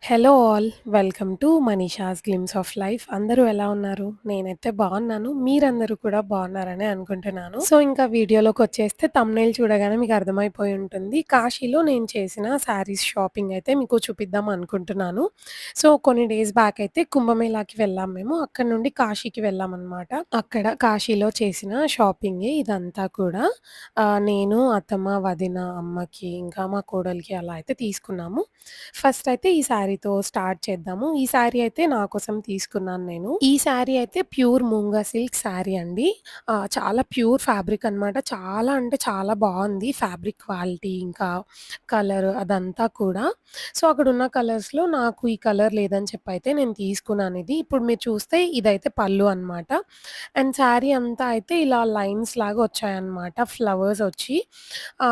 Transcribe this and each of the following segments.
Hello all. Welcome to Manisha's glimpse of life. అందరూ ఎలా ఉన్నారు? నేనైతే బాగున్నాను. మీరందరూ కూడా బాగున్నారనే అనుకుంటున్నాను. సో, ఇంకా వీడియోలోకొచ్చేస్తే థంబ్‌నెయిల్ చూడగానే మీకు అర్థమైపోయి ఉంటుంది. కాశీలో నేను చేసిన శారీస్ షాపింగ్ అయితే మీకు చూపిద్దాం అనుకుంటున్నాను. సో, కొన్ని డేస్ బ్యాక్ అయితే కుంభమేళాకి వెళ్ళాం మేము. అక్కడి నుండి కాశీకి వెళ్ళామనమాట. అక్కడ కాశీలో చేసిన షాపింగే ఇదంతా కూడా. నేను, అత్తమ్మ, వదిన, అమ్మకి, ఇంకా మా కోడలికి అలా అయితే తీసుకున్నాము. ఫస్ట్ అయితే ఈ శారీతో స్టార్ట్ చేద్దాము. ఈ శారీ అయితే నా కోసం తీసుకున్నాను నేను. ఈ శారీ అయితే ప్యూర్ మూంగా సిల్క్ శారీ అండి. చాలా ప్యూర్ ఫ్యాబ్రిక్ అనమాట. చాలా అంటే చాలా బావుంది. ఫ్యాబ్రిక్ క్వాలిటీ ఇంకా కలర్ అదంతా కూడా. సో, అక్కడున్న కలర్స్‌లో నాకు ఈ కలర్ లేదని చెప్పైతే నేను తీసుకున్నాను ఇది. ఇప్పుడు మీరు చూస్తే ఇదైతే పళ్ళు అనమాట. అండ్ శారీ అంతా అయితే ఇలా లైన్స్ లాగా వచ్చాయన్నమాట. ఫ్లవర్స్ వచ్చి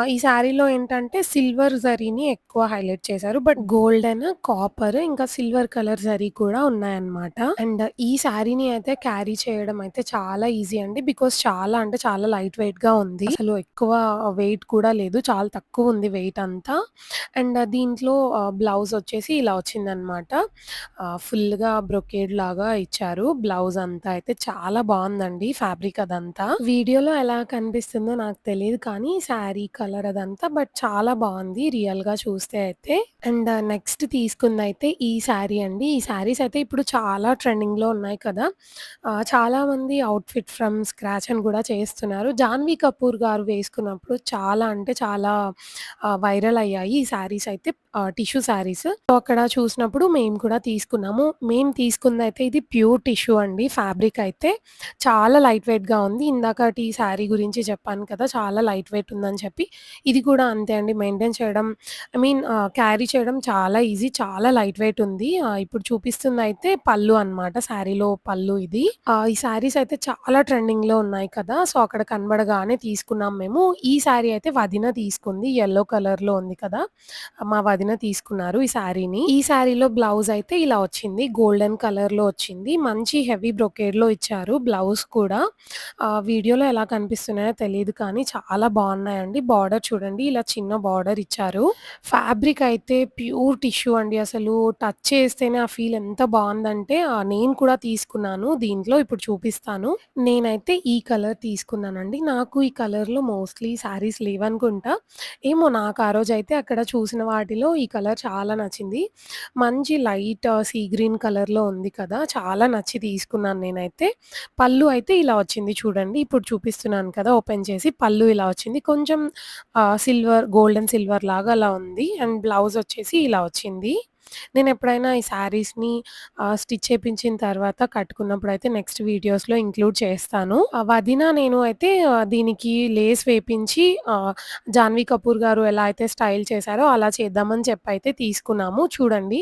ఈ శారీలో ఏంటంటే సిల్వర్ జరీని ఎక్కువ హైలైట్ చేశారు. బట్ గోల్డెన్, కాపర్ ఇంకా సిల్వర్ కలర్ జరీ కూడా ఉన్నాయన్నమాట. అండ్ ఈ శారీని అయితే క్యారీ చేయడం అయితే చాలా ఈజీ అండి. బికాజ్ చాలా అంటే చాలా లైట్ వెయిట్‌గా ఉంది. అసలు ఎక్కువ వెయిట్ కూడా లేదు. చాలా తక్కువ ఉంది వెయిట్ అంతా. అండ్ దీంట్లో బ్లౌజ్ వచ్చేసి ఇలా వచ్చిందనమాట. ఫుల్‌గా బ్రొకేడ్ లాగా ఇచ్చారు. బ్లౌజ్ అంతా అయితే చాలా బావుందండి ఫ్యాబ్రిక్ అదంతా. వీడియోలో ఎలా కనిపిస్తుందో నాకు తెలీదు కానీ శారీ కలర్ అదంతా బట్ చాలా బావుంది రియల్‌గా చూస్తే అయితే. అండ్ నెక్స్ట్ తీసుకుందయితే ఈ శారీ అండి. ఈ శారీస్ అయితే ఇప్పుడు చాలా ట్రెండింగ్‌లో ఉన్నాయి కదా! చాలామంది ఔట్‌ఫిట్ ఫ్రమ్ స్క్రాచ్ అని కూడా చేస్తున్నారు. 'జాన్వీ కపూర్' గారు వేసుకున్నప్పుడు చాలా అంటే చాలా వైరల్ అయ్యాయి ఈ శారీస్ అయితే. టిష్యూ శారీస్. సో, అక్కడ చూసినప్పుడు మేము కూడా తీసుకున్నాము. మేము తీసుకుందయితే ఇది ప్యూర్ టిష్యూ అండి. ఫ్యాబ్రిక్ అయితే చాలా లైట్ వెయిట్‌గా ఉంది. ఇందాకటి శారీ గురించి చెప్పాను కదా! చాలా లైట్ వెయిట్ ఉందని చెప్పి. ఇది కూడా అంతే అండి. మెయింటైన్ చేయడం క్యారీ చేయడం చాలా ఈజీ. చాలా లైట్ వెయిట్ ఉంది. ఇప్పుడు చూపిస్తుందయితే పళ్ళు అనమాట. శారీలో పళ్ళు ఇది. ఈ శారీస్ అయితే చాలా ట్రెండింగ్‌లో ఉన్నాయి కదా! సో, అక్కడ కనబడగానే తీసుకున్నాం మేము. ఈ శారీ అయితే వదిన తీసుకుంది. యెల్లో కలర్‌లో ఉంది కదా! మా వదిన తీసుకున్నారు ఈ శారీని. ఈ శారీలో బ్లౌజ్ అయితే ఇలా వచ్చింది. గోల్డెన్ కలర్‌లో వచ్చింది. మంచి హెవీ బ్రొకేడ్‌లో ఇచ్చారు బ్లౌజ్ కూడా. వీడియోలో ఎలా కనిపిస్తున్నాయో తెలీదు కానీ చాలా బావున్నాయండి. బార్డర్ చూడండి ఇలా చిన్న బార్డర్ ఇచ్చారు. ఫ్యాబ్రిక్ అయితే ప్యూర్ టిష్యూ అండి. అసలు టచ్ చేస్తేనే ఆ ఫీల్ ఎంత బావుందంటే నేను కూడా తీసుకున్నాను దీంట్లో ఇప్పుడు చూపిస్తాను. నేనైతే ఈ కలర్ తీసుకున్నానండి. నాకు ఈ కలర్‌లో మోస్ట్‌లీ శారీస్ లేవనుకుంటా. ఏమో నాకు ఆ రోజైతే అక్కడ చూసిన వాటిలో ఈ కలర్ చాలా నచ్చింది. మంచి లైట్ సీ గ్రీన్ కలర్‌లో ఉంది కదా! చాలా నచ్చి తీసుకున్నాను నేనైతే. పళ్ళు అయితే ఇలా వచ్చింది చూడండి. ఇప్పుడు చూపిస్తున్నాను కదా! ఓపెన్ చేసి పళ్ళు ఇలా వచ్చింది. కొంచెం గోల్డెన్ సిల్వర్ లాగా అలా ఉంది. అండ్ బ్లౌజ్ వచ్చేసి ఇలా వచ్చింది. నేనెప్పుడైనా ఈ శారీస్‌ని స్టిచ్ చేపించిన తర్వాత కట్టుకున్నప్పుడైతే నెక్స్ట్ వీడియోస్‌లో ఇంక్లూడ్ చేస్తాను. వదిన నేను అయితే దీనికి లేస్ వేపించి ఆహ్, 'జాన్వీ కపూర్' గారు ఎలా అయితే స్టైల్ చేశారో అలా చేద్దామని చెప్పైతే తీసుకున్నాము. చూడండి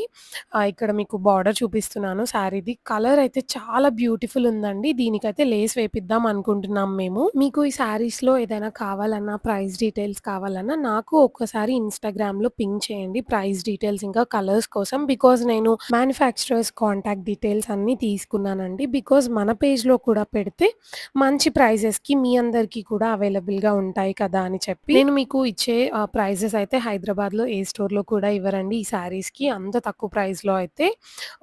ఇక్కడ మీకు బార్డర్ చూపిస్తున్నాను శారీది. కలర్ అయితే చాలా బ్యూటిఫుల్ ఉందండి. దీనికైతే లేస్ వేపిద్దాం అనుకుంటున్నాం మేము. మీకు ఈ శారీస్‌లో ఏదైనా కావాలన్నా, ప్రైస్ డీటెయిల్స్ కావాలన్నా నాకు ఒక్కసారి ఇన్‌స్టాగ్రామ్‌లో పింగ్ చేయండి. ప్రైస్ డీటెయిల్స్ ఇంకా కలర్స్ కోసం. బికాజ్ నేను మ్యానుఫ్యాక్చరర్స్ కాంటాక్ట్ డీటెయిల్స్ అన్నీ తీసుకున్నానండి. బికాజ్ మన పేజ్‌లో కూడా పెడితే మంచి ప్రైజెస్‌కి మీ అందరికీ కూడా అవైలబుల్‌గా ఉంటాయి కదా! అని చెప్పి నేను మీకు ఇచ్చే ప్రైజెస్ అయితే హైదరాబాద్‌లో ఏ స్టోర్‌లో కూడా ఇవ్వరండి ఈ శారీస్‌కి. అంత తక్కువ ప్రైస్‌లో అయితే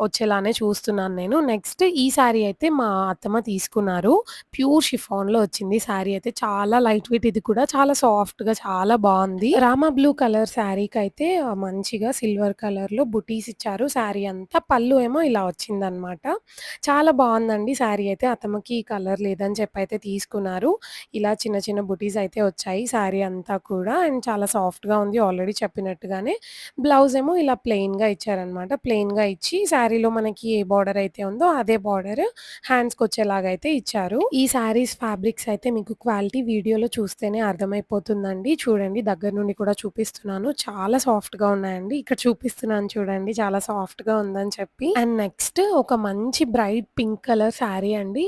వచ్చేలానే చూస్తున్నాను నేను. నెక్స్ట్ ఈ శారీ అయితే మా అత్తమ్మ తీసుకున్నారు. ప్యూర్ షిఫాన్‌లో వచ్చింది శారీ అయితే. చాలా లైట్ వెయిట్ ఇది కూడా చాలా సాఫ్ట్‌గా చాలా బావుంది. రామా బ్లూ కలర్ శారీకైతే మంచిగా సిల్వర్ కలర్‌లో బుటీస్ ఇచ్చారు శారీ అంతా. పళ్ళు ఏమో ఇలా వచ్చిందనమాట. చాలా బావుందండి శారీ అయితే. అత్తమ్మకి ఈ కలర్ లేదని చెప్పైతే తీసుకున్నారు. ఇలా చిన్న చిన్న బుటీస్ అయితే వచ్చాయి శారీ అంతా కూడా. అండ్ చాలా సాఫ్ట్‌గా ఉంది ఆల్రెడీ చెప్పినట్టుగానే. బ్లౌజ్ ఏమో ఇలా ప్లెయిన్‌గా ఇచ్చారనమాట. ప్లెయిన్‌గా ఇచ్చి శారీలో మనకి ఏ బార్డర్ అయితే ఉందో అదే బార్డర్ హ్యాండ్స్‌కొచ్చేలాగా అయితే ఇచ్చారు. ఈ శారీస్ ఫ్యాబ్రిక్స్ అయితే మీకు క్వాలిటీ వీడియోలో చూస్తేనే అర్థమైపోతుందండి. చూడండి దగ్గర నుండి కూడా చూపిస్తున్నాను. చాలా సాఫ్ట్‌గా ఉన్నాయండి. ఇక్కడ చూపిస్తున్నాను చూడండి చాలా సాఫ్ట్‌గా ఉందని చెప్పి. అండ్ నెక్స్ట్ ఒక మంచి బ్రైట్ పింక్ కలర్ శారీ అండి.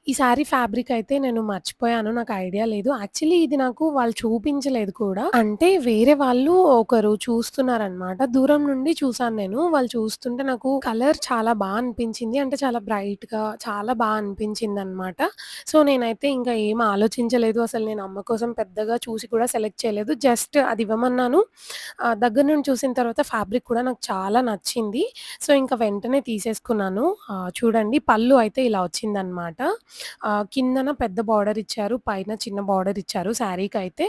ఈ శారీ ఫ్యాబ్రిక్ అయితే నేను మర్చిపోయాను. నాకు ఐడియా లేదు. యాక్చువల్లీ ఇది నాకు వాళ్ళు చూపించలేదు కూడా. అంటే వేరే వాళ్ళు ఒకరు చూస్తున్నారనమాట. దూరం నుండి చూసాను నేను. వాళ్ళు చూస్తుంటే నాకు కలర్ చాలా అనిపించింది. అంటే చాలా బ్రైట్‌గా చాలా అనిపించిందనమాట. సో, నేనైతే ఇంకా ఏం ఆలోచించలేదు. అసలు నేను అమ్మ కోసం పెద్దగా చూసి కూడా సెలెక్ట్ చేయలేదు. జస్ట్ అది ఇవ్వమన్నాను. దగ్గర నుండి చూసిన తర్వాత ఫ్యాబ్రిక్ కూడా నాకు చాలా నచ్చింది. సో, ఇంక వెంటనే తీసేసుకున్నాను. చూడండి పళ్ళు అయితే ఇలా వచ్చిందనమాట. కిందన పెద్ద బార్డర్ ఇచ్చారు. పైన చిన్న బార్డర్ ఇచ్చారు శారీకయితే.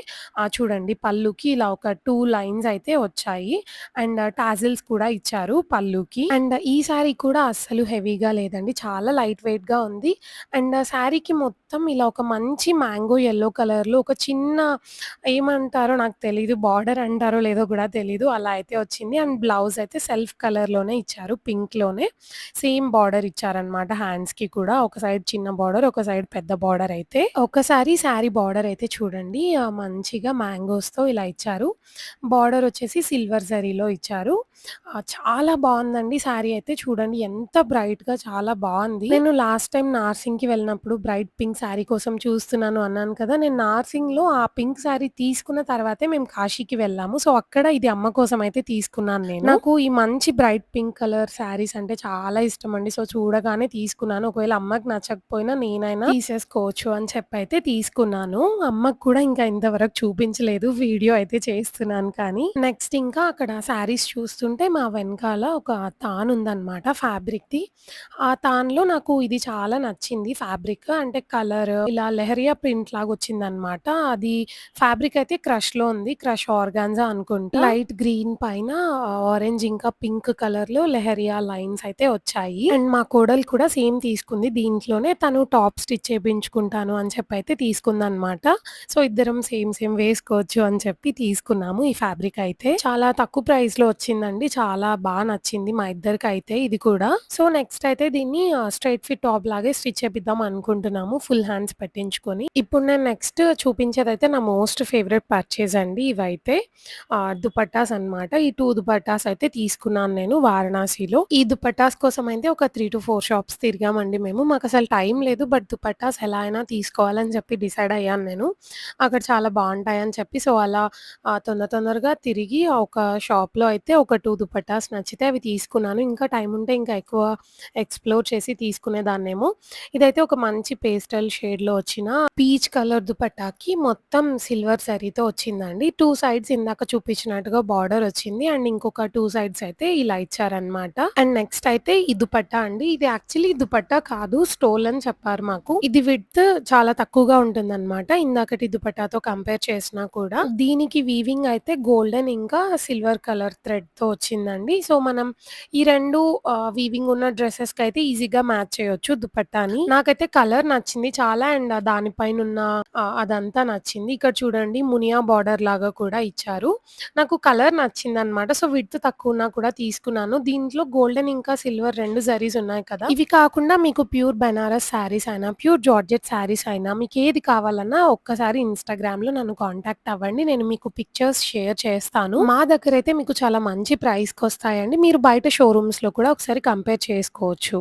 చూడండి పళ్ళుకి ఇలా ఒక 2 లైన్స్ అయితే వచ్చాయి. అండ్ టాజిల్స్ కూడా ఇచ్చారు పళ్ళుకి. అండ్ ఈ శారీ కూడా అస్సలు హెవీగా లేదండి. చాలా లైట్ వెయిట్‌గా ఉంది. అండ్ శారీకి మొత్తం ఇలా ఒక మంచి మ్యాంగో యెల్లో కలర్‌లో ఒక చిన్న ఏమంటారో నాకు తెలీదు. బార్డర్ అంటారో లేదో కూడా తెలీదు. అలా అయితే వచ్చింది. అండ్ బ్లౌజ్ అయితే సెల్ఫ్ కలర్‌లోనే ఇచ్చారు. పింక్‌లోనే సేమ్ బార్డర్ ఇచ్చారనమాట హ్యాండ్స్‌కి కూడా. ఒక సైడ్ చిన్న బార్డర్, ఒక సైడ్ పెద్ద బార్డర్ అయితే. ఒకసారి శారీ బార్డర్ అయితే చూడండి మంచిగా మ్యాంగోస్‌తో ఇలా ఇచ్చారు. బార్డర్ వచ్చేసి సిల్వర్ జరీలో ఇచ్చారు. చాలా బావుందండి శారీ అయితే చూడండి ఎంత బ్రైట్‌గా చాలా బావుంది. నేను లాస్ట్ టైమ్ నార్సింగ్‌కి వెళ్ళినప్పుడు బ్రైట్ పింక్ శారీ కోసం చూస్తున్నాను అన్నాను కదా! నేను నార్సింగ్‌లో ఆ పింక్ శారీ తీసుకున్న తర్వాతే మేము కాశీకి వెళ్ళాము. సో, అక్కడ ఇది అమ్మ కోసం అయితే తీసుకున్నాను నేను. నాకు ఈ మంచి బ్రైట్ పింక్ కలర్ శారీస్ అంటే చాలా ఇష్టమండి. సో, చూడగానే తీసుకున్నాను. ఒకవేళ అమ్మకి నచ్చకపోయినా నేనైనా తీసేసుకోవచ్చు అని చెప్పైతే తీసుకున్నాను. అమ్మకి కూడా ఇంకా ఇంతవరకు చూపించలేదు. వీడియో అయితే చేస్తున్నాను కానీ. నెక్స్ట్ ఇంకా అక్కడ శారీస్ చూస్తుంటే మా వెనకాల ఒక తాన్ ఉందన్నమాట ఫ్యాబ్రిక్‌ది. ఆ తాన్‌లో నాకు ఇది చాలా నచ్చింది ఫ్యాబ్రిక్. అంటే కలర్ ఇలా లెహరియా ప్రింట్ లాగొచ్చిందన్నమాట. అది ఫ్యాబ్రిక్ అయితే క్రష్‌లో ఉంది. క్రష్ ఆర్గాన్జా అనుకుంటా. లైట్ గ్రీన్ పైన ఆరెంజ్ ఇంకా పింక్ కలర్‌లో లెహరియా లైన్స్ అయితే వచ్చాయి. అండ్ మా కోడలు కూడా సేమ్ తీసుకుంది. దీంట్లోనే తను టాప్ స్టిచ్ చేపించుకుంటాను అని చెప్పైతే తీసుకుందన్నమాట. సో, ఇద్దరం సేమ్ సేమ్ వేసుకోవచ్చు అని చెప్పి తీసుకున్నాము ఈ ఫ్యాబ్రిక్ అయితే. చాలా తక్కువ ప్రైస్‌లో వచ్చిందండి. చాలా నచ్చింది మా ఇద్దరికైతే ఇది కూడా. సో, నెక్స్ట్ అయితే దీన్ని స్ట్రెయిట్ ఫిట్ టాప్ లాగే స్టిచ్ చేపిద్దాం అనుకుంటున్నాము. ఫుల్ హ్యాండ్స్ పెట్టించుకొని. ఇప్పుడు నేను నెక్స్ట్ చూపించేదైతే నా మోస్ట్ ఫేవరెట్ పర్చేజ్ అండి ఇవైతే. దుపట్టాస్ అన్నమాట. ఈ 2 దుపట్టాస్ అయితే తీసుకున్నాను నేను వారణాసిలో. ఈ దుపట్టాస్ కోసం అయితే ఒక 3-4 షాప్స్ తిరిగామండి మేము. మాకసలు టైం లేదు. బట్ దుపట్టాస్ ఎలా అయినా తీసుకోవాలని చెప్పి డిసైడ్ అయ్యాను నేను. అక్కడ చాలా బావుంటాయని చెప్పి సో, అలా తొందరగా తిరిగి ఒక షాప్‌లో అయితే ఒక 2 దుపట్టాస్ నచ్చితే అవి తీసుకున్నాను. ఇంకా టైం ఉంటే ఇంకా ఎక్కువ ఎక్స్‌ప్లోర్ చేసి తీసుకునేదాన్నేమో. ఇదైతే ఒక మంచి పేస్టల్ షేడ్‌లో వచ్చిన పీచ్ కలర్ దుపట్టాకి మొత్తం సిల్వర్ జరీతో వచ్చిందండి. 2 సైడ్స్ ఇందాక చూపించినట్టుగా బార్డర్ వచ్చింది. అండ్ ఇంకొక 2 సైడ్స్ అయితే ఇలా ఇచ్చారన్నమాట. అండ్ నెక్స్ట్ అయితే ఈ దుపట్టా అండి. ఇది యాక్చువల్లీ దుపట్టా కాదు స్టోల్ అని చెప్పారు మాకు. ఇది విడ్త్ చాలా తక్కువగా ఉంటుందన్నమాట. ఇందాకటి దుపట్టాతో కంపేర్ చేసినా కూడా. దీనికి వీవింగ్ అయితే గోల్డెన్ ఇంకా సిల్వర్ కలర్ థ్రెడ్‌తో వచ్చిందండి. సో, మనం ఈ 2 వీవింగ్ ఉన్న డ్రెసెస్‌కైతే ఈజీగా మ్యాచ్ చేయొచ్చు దుపట్టాని. నాకైతే కలర్ నచ్చింది చాలా అండ్ దానిపైనున్న అదంతా నచ్చింది. ఇక్కడ చూడండి మునియా బార్డర్ లాగా కూడా ఇచ్చారు. నాకు కలర్ నచ్చిందనమాట. సో, విడ్త్ తక్కువున్నా కూడా తీసుకున్నాను. దీంట్లో గోల్డెన్ ఇంకా సిల్వర్ 2 జరీస్ ఉన్నాయి కదా! ఇవి కాకుండా మీకు ప్యూర్ బెనారస్ శారీస్ అయినా, ప్యూర్ జార్జెట్ శారీస్ అయినా మీకేది కావాలన్నా ఒక్కసారి ఇన్‌స్టాగ్రామ్‌లో నన్ను కాంటాక్ట్ అవ్వండి. నేను మీకు పిక్చర్స్ షేర్ చేస్తాను. మా దగ్గరైతే మీకు చాలా మంచి ప్రైస్‌కొస్తాయండి. మీరు బయట షోరూమ్స్‌లో కూడా ఒకసారి కంపేర్ చేసుకోవచ్చు.